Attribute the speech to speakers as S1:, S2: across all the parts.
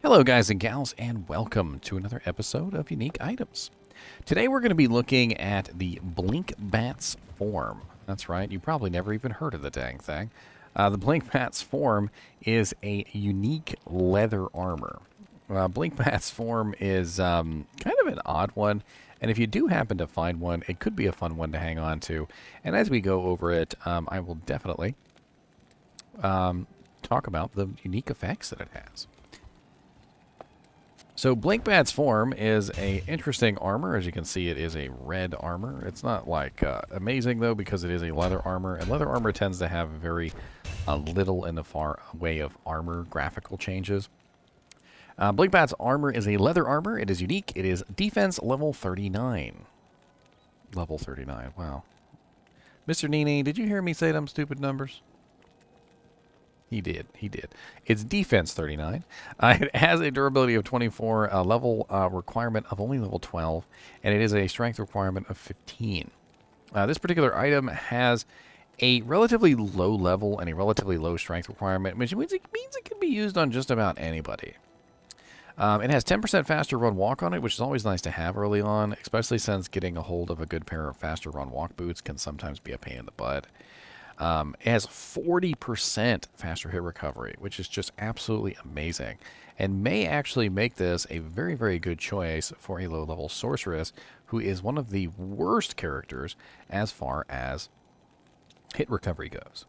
S1: Hello guys and gals, and welcome to another episode of Unique Items. Today we're going to be looking at the Blinkbat's form. That's right, you probably never even heard of the dang thing. The Blinkbat's form is a unique leather armor. Blinkbat's form is kind of an odd one, and if you do happen to find one, it could be a fun one to hang on to. And as we go over it, I will definitely talk about the unique effects that it has. So Blinkbat's form is a interesting armor. As you can see, it is a red armor. It's not like amazing though, because it is a leather armor, and leather armor tends to have very little in the far way of armor graphical changes. Blinkbat's armor is a leather armor. It is unique. It is defense level 39. Level 39. Wow. Mr. NiNi, did you hear me say them stupid numbers? He did. He did. It's defense 39. It has a durability of 24, level requirement of only level 12, and it is a strength requirement of 15. This particular item has a relatively low level and a relatively low strength requirement, which means it can be used on just about anybody. It has 10% faster run walk on it, which is always nice to have early on, especially since getting a hold of a good pair of faster run walk boots can sometimes be a pain in the butt. It has 40% faster hit recovery, which is just absolutely amazing, and may actually make this a very, very good choice for a low-level sorceress who is one of the worst characters as far as hit recovery goes.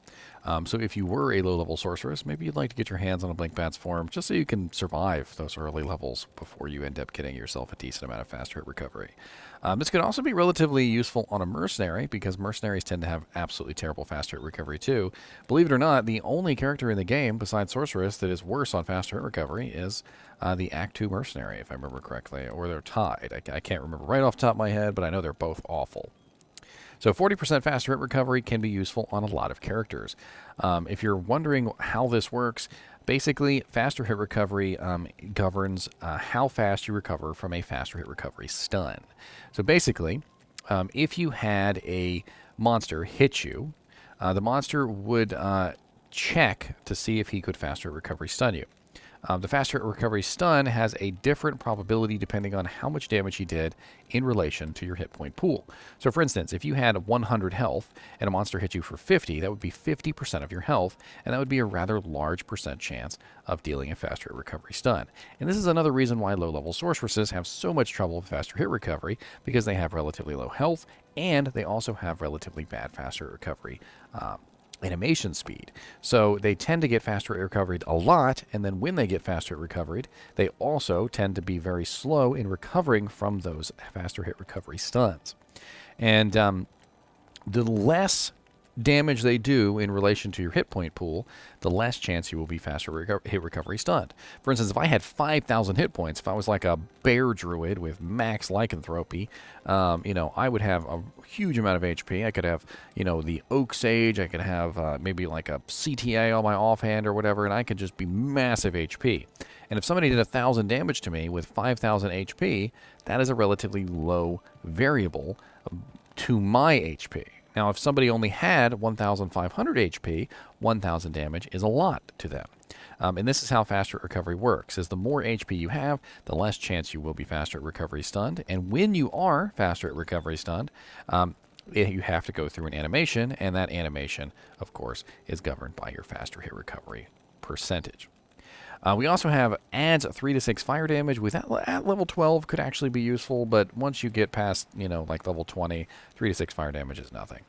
S1: So if you were a low-level sorceress, maybe you'd like to get your hands on a Blinkbat's form just so you can survive those early levels before you end up getting yourself a decent amount of faster hit recovery. This could also be relatively useful on a mercenary, because mercenaries tend to have absolutely terrible faster hit recovery too. Believe it or not, the only character in the game besides sorceress that is worse on faster hit recovery is the Act 2 mercenary, if I remember correctly, or they're tied. I can't remember right off the top of my head, but I know they're both awful. So 40% faster hit recovery can be useful on a lot of characters. If you're wondering how this works, basically faster hit recovery governs how fast you recover from a faster hit recovery stun. So basically, if you had a monster hit you, the monster would check to see if he could faster hit recovery stun you. The faster hit recovery stun has a different probability depending on how much damage he did in relation to your hit point pool. So for instance, if you had 100 health and a monster hit you for 50, that would be 50% of your health, and that would be a rather large percent chance of dealing a faster hit recovery stun. And this is another reason why low-level sorceresses have so much trouble with faster hit recovery, because they have relatively low health, and they also have relatively bad faster hit recovery animation speed. So they tend to get faster hit recovered a lot, and then when they get faster hit recovered, they also tend to be very slow in recovering from those faster hit recovery stuns. And the less damage they do in relation to your hit point pool, the less chance you will be faster hit recovery stunned. For instance, if I had 5,000 hit points, if I was like a bear druid with max lycanthropy, I would have a huge amount of HP. I could have, the Oak Sage. I could have maybe like a CTA on my offhand or whatever, and I could just be massive HP. And if somebody did 1,000 damage to me with 5,000 HP, that is a relatively low variable to my HP. Now, if somebody only had 1,500 HP, 1,000 damage is a lot to them. And this is how faster recovery works, is the more HP you have, the less chance you will be faster at recovery stunned. And when you are faster at recovery stunned, you have to go through an animation, and that animation, of course, is governed by your faster hit recovery percentage. We also have adds 3 to 6 fire damage. At level 12 could actually be useful, but once you get past, like level 20, 3 to 6 fire damage is nothing.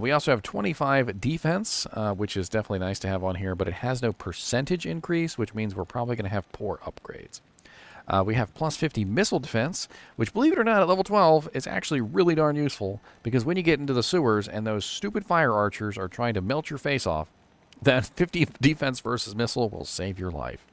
S1: We also have 25 defense, which is definitely nice to have on here, but it has no percentage increase, which means we're probably going to have poor upgrades. We have plus 50 missile defense, which, believe it or not, at level 12 is actually really darn useful, because when you get into the sewers and those stupid fire archers are trying to melt your face off, that 50 defense versus missile will save your life.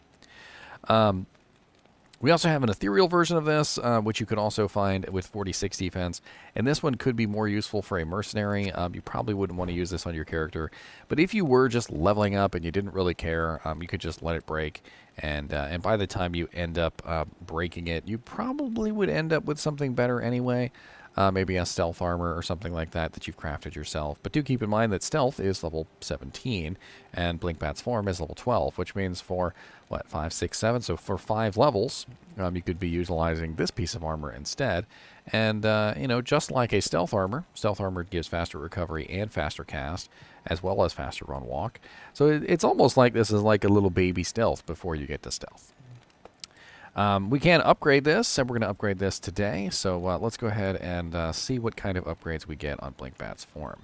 S1: We also have an ethereal version of this, which you can also find with 46 defense. And this one could be more useful for a mercenary. You probably wouldn't want to use this on your character. But if you were just leveling up and you didn't really care, you could just let it break. And by the time you end up breaking it, you probably would end up with something better anyway. maybe a stealth armor or something like that that you've crafted yourself. But do keep in mind that stealth is level 17 and Blinkbat's form is level 12, which means for, what, 5, 6, 7? So for 5 levels, you could be utilizing this piece of armor instead. And, you know, just like a stealth armor gives faster recovery and faster cast, as well as faster run walk. So it's almost like this is like a little baby stealth before you get to stealth. We can upgrade this, and we're going to upgrade this today. So let's go ahead and see what kind of upgrades we get on Blinkbat's form.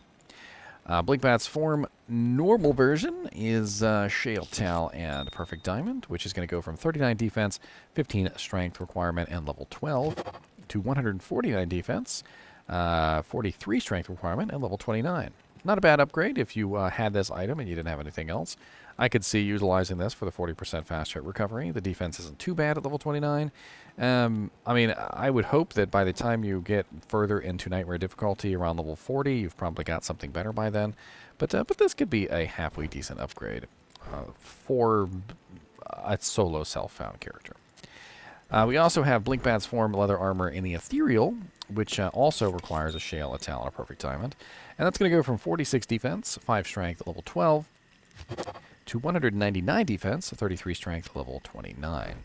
S1: Blinkbat's form normal version is Shale Tal and Perfect Diamond, which is going to go from 39 defense, 15 strength requirement, and level 12 to 149 defense, 43 strength requirement, and level 29. Not a bad upgrade if you had this item and you didn't have anything else. I could see utilizing this for the 40% fast hit recovery. The defense isn't too bad at level 29. I mean, I would hope that by the time you get further into Nightmare difficulty around level 40, you've probably got something better by then. But this could be a halfway decent upgrade for a solo self-found character. We also have Blinkbat's form leather armor in the Ethereal, which also requires a Shale, a Tal, and a Perfect Diamond. And that's going to go from 46 defense, 5 strength at level 12, to 199 defense, 33 strength, level 29.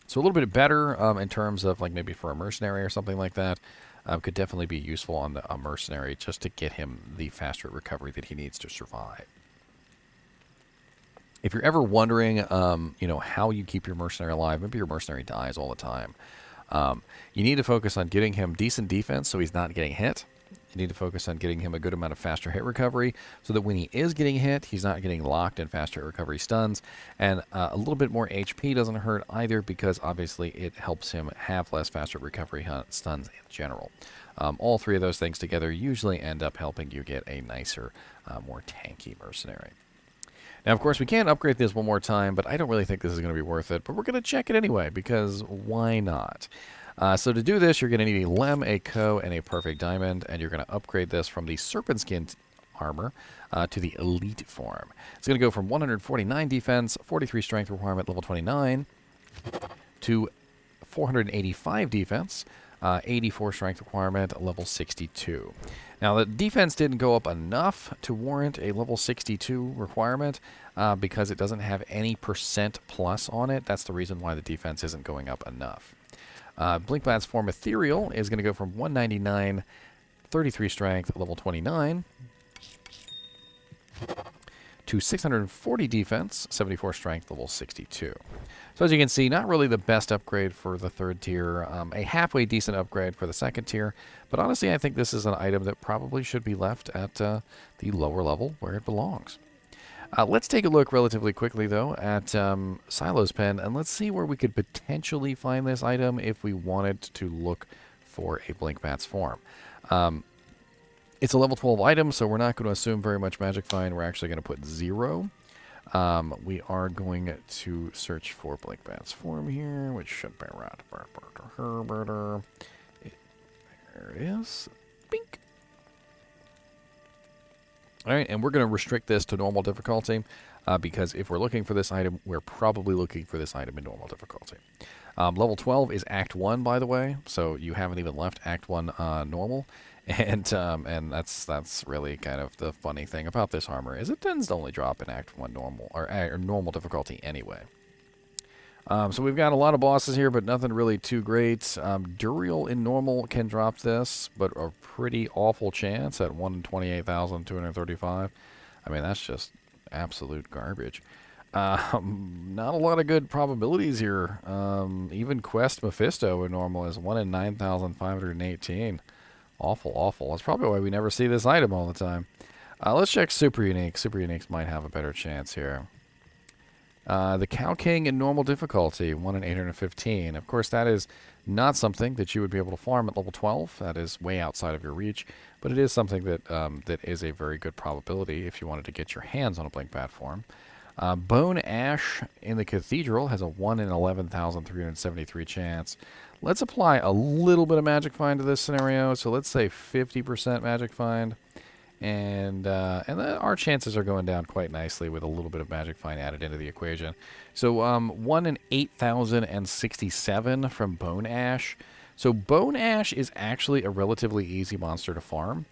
S1: So a little bit better in terms of like maybe for a mercenary or something like that. Could definitely be useful on a mercenary just to get him the faster recovery that he needs to survive. If you're ever wondering, you know, how you keep your mercenary alive, maybe your mercenary dies all the time. You need to focus on getting him decent defense so he's not getting hit. You need to focus on getting him a good amount of faster hit recovery so that when he is getting hit, he's not getting locked in faster hit recovery stuns. And a little bit more HP doesn't hurt either because obviously it helps him have less faster recovery stuns in general. All three of those things together usually end up helping you get a nicer, more tanky mercenary. Now, of course, we can upgrade this one more time, but I don't really think this is going to be worth it. But we're going to check it anyway because why not? So to do this, you're going to need a Lem, a Co, and a Perfect Diamond, and you're going to upgrade this from the Serpent Skin armor to the Elite form. It's going to go from 149 defense, 43 strength requirement, level 29, to 485 defense, 84 strength requirement, level 62. Now, the defense didn't go up enough to warrant a level 62 requirement because it doesn't have any percent plus on it. That's the reason why the defense isn't going up enough. Blinkbat's form Ethereal is going to go from 199, 33 strength, level 29, to 640 defense, 74 strength, level 62. So as you can see, not really the best upgrade for the third tier, a halfway decent upgrade for the second tier, but honestly I think this is an item that probably should be left at the lower level where it belongs. Let's take a look relatively quickly, though, at Silo's Pen, and let's see where we could potentially find this item if we wanted to look for a Blinkbat's form. It's a level 12 item, so we're not going to assume very much Magic Find. We're actually going to put 0. We are going to search for Blinkbat's form here, which should be right. There it is. Bink. All right, and we're going to restrict this to normal difficulty because if we're looking for this item, we're probably looking for this item in normal difficulty. Level 12 is Act 1, by the way, so you haven't even left Act 1 normal. And that's really kind of the funny thing about this armor is it tends to only drop in Act 1 normal, or normal difficulty anyway. So we've got a lot of bosses here, but nothing really too great. Duriel in normal can drop this, but a pretty awful chance at 1 in 28,235. I mean, that's just absolute garbage. Not a lot of good probabilities here. Even Quest Mephisto in normal is 1 in 9,518. Awful, awful. That's probably why we never see this item all the time. Let's check Super Unique. Super Uniques might have a better chance here. The Cow King in normal difficulty, 1 in 815. Of course, that is not something that you would be able to farm at level 12. That is way outside of your reach. But it is something that that is a very good probability if you wanted to get your hands on a Blinkbat form. Bone Ash in the Cathedral has a 1 in 11,373 chance. Let's apply a little bit of Magic Find to this scenario. So let's say 50% Magic Find. And our chances are going down quite nicely with a little bit of Magic Find added into the equation. So 1 in 8,067 from Bone Ash. So Bone Ash is actually a relatively easy monster to farm.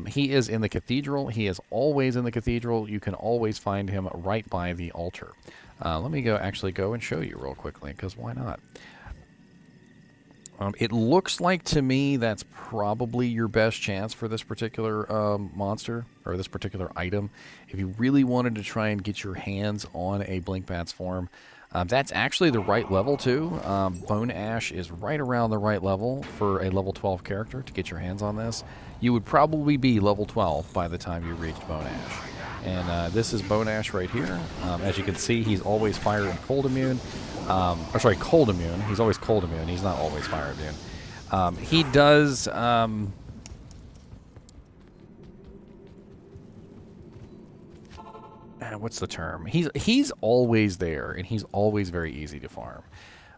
S1: He is in the cathedral. He is always in the cathedral. You can always find him right by the altar. Let me actually go and show you real quickly, because why not? It looks like to me that's probably your best chance for this particular monster, or this particular item. If you really wanted to try and get your hands on a Blinkbat's form, that's actually the right level too. Bone Ash is right around the right level for a level 12 character to get your hands on this. You would probably be level 12 by the time you reached Bone Ash. And this is Bone Ash right here. As you can see, he's always fire and cold immune. Or sorry, cold immune. He's always cold immune. He's not always fire immune. He does... what's the term? He's always there, and he's always very easy to farm.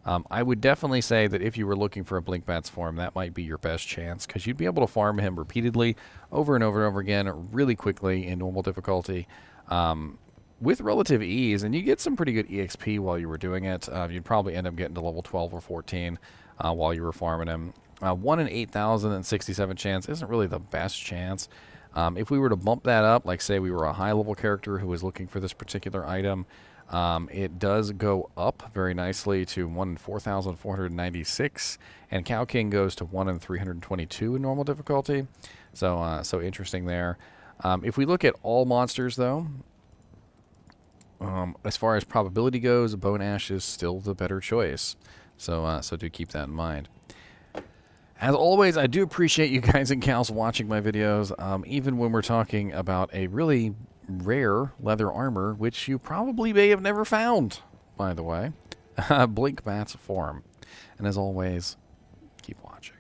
S1: I would definitely say that if you were looking for a Blinkbat's form, that might be your best chance, because you'd be able to farm him repeatedly, over and over and over again, really quickly in normal difficulty, with relative ease, and you get some pretty good EXP while you were doing it. You'd probably end up getting to level 12 or 14 while you were farming him. 1 in 8,067 chance isn't really the best chance. If we were to bump that up, like say we were a high-level character who was looking for this particular item, it does go up very nicely to 1 in 4,496, and Cow King goes to 1 in 322 in normal difficulty. So, so interesting there. If we look at all monsters, though, as far as probability goes, Bone Ash is still the better choice. So, so do keep that in mind. As always, I do appreciate you guys and gals watching my videos, even when we're talking about a really rare leather armor, which you probably may have never found, by the way. Blinkbat's form. And as always, keep watching.